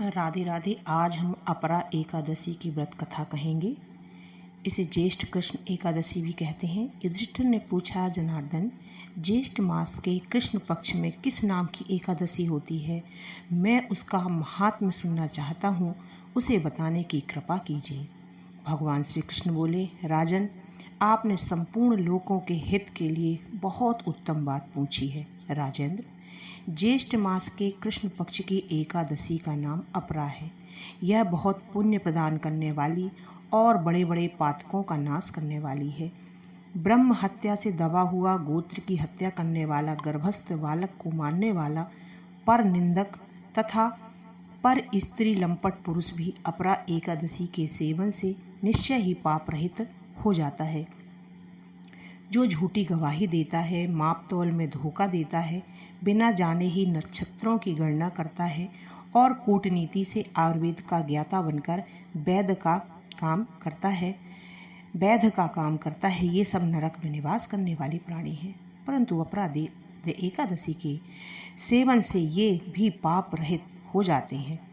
राधे राधे। आज हम अपरा एकादशी की व्रत कथा कहेंगे। इसे ज्येष्ठ कृष्ण एकादशी भी कहते हैं। युधिष्ठिर ने पूछा, जनार्दन, ज्येष्ठ मास के कृष्ण पक्ष में किस नाम की एकादशी होती है? मैं उसका महात्म्य सुनना चाहता हूँ, उसे बताने की कृपा कीजिए। भगवान श्री कृष्ण बोले, राजन, आपने संपूर्ण लोकों के हित के लिए बहुत उत्तम बात पूछी है। राजेंद्र, ज्येष्ठ मास के कृष्ण पक्ष की एकादशी का नाम अपरा है। यह बहुत पुण्य प्रदान करने वाली और बड़े बड़े पातकों का नाश करने वाली है। ब्रह्म हत्या से दबा हुआ गोत्र की हत्या करने वाला, गर्भस्थ बालक को मारने वाला, पर निंदक तथा पर स्त्री लंपट पुरुष भी अपरा एकादशी के सेवन से निश्चय ही पाप रहित हो जाता है। जो झूठी गवाही देता है, माप तौल में धोखा देता है, बिना जाने ही नक्षत्रों की गणना करता है और कूटनीति से आयुर्वेद का ज्ञाता बनकर वैद्य का काम करता है, ये सब नरक में निवास करने वाली प्राणी हैं। परंतु अपराधी एकादशी के सेवन से ये भी पाप रहित हो जाते हैं।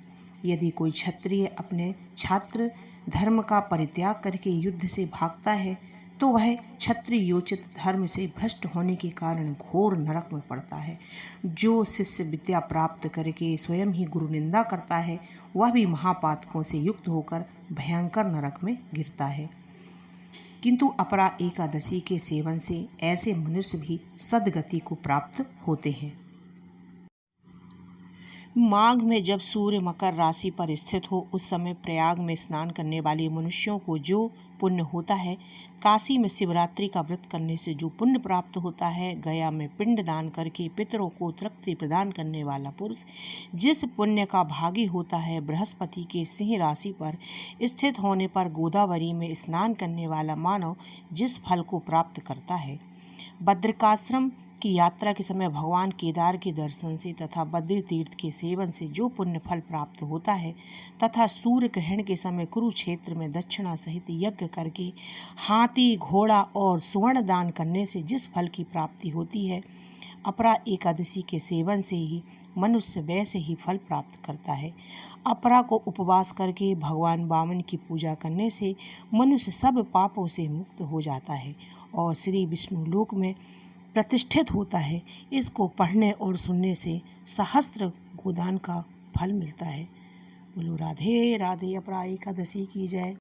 यदि कोई क्षत्रिय अपने छात्र धर्म का परित्याग करके युद्ध से भागता है तो वह क्षत्रियोचित धर्म से भ्रष्ट होने के कारण घोर नरक में पड़ता है। जो शिष्य विद्या प्राप्त करके स्वयं ही गुरु निंदा करता है, वह भी महापातकों से युक्त होकर भयंकर नरक में गिरता है। किंतु अपरा एकादशी के सेवन से ऐसे मनुष्य भी सद्गति को प्राप्त होते हैं। माघ में जब सूर्य मकर राशि पर स्थित हो, उस समय प्रयाग में स्नान करने वाले मनुष्यों को जो पुण्य होता है, काशी में शिवरात्रि का व्रत करने से जो पुण्य प्राप्त होता है, गया में पिंड दान करके पितरों को तृप्ति प्रदान करने वाला पुरुष जिस पुण्य का भागी होता है, बृहस्पति के सिंह राशि पर स्थित होने पर गोदावरी में स्नान करने वाला मानव जिस फल को प्राप्त करता है, बद्रिकाश्रम की यात्रा के समय भगवान केदार के दर्शन से तथा बद्री तीर्थ के सेवन से जो पुण्य फल प्राप्त होता है, तथा सूर्य ग्रहण के समय कुरुक्षेत्र में दक्षिणा सहित यज्ञ करके हाथी, घोड़ा और सुवर्ण दान करने से जिस फल की प्राप्ति होती है, अपरा एकादशी के सेवन से ही मनुष्य वैसे ही फल प्राप्त करता है। अपरा को उपवास करके भगवान वामन की पूजा करने से मनुष्य सब पापों से मुक्त हो जाता है और श्री विष्णु लोक में प्रतिष्ठित होता है। इसको पढ़ने और सुनने से सहस्त्र गोदान का फल मिलता है। बोलो राधे राधे। अपरा एकादशी की जय।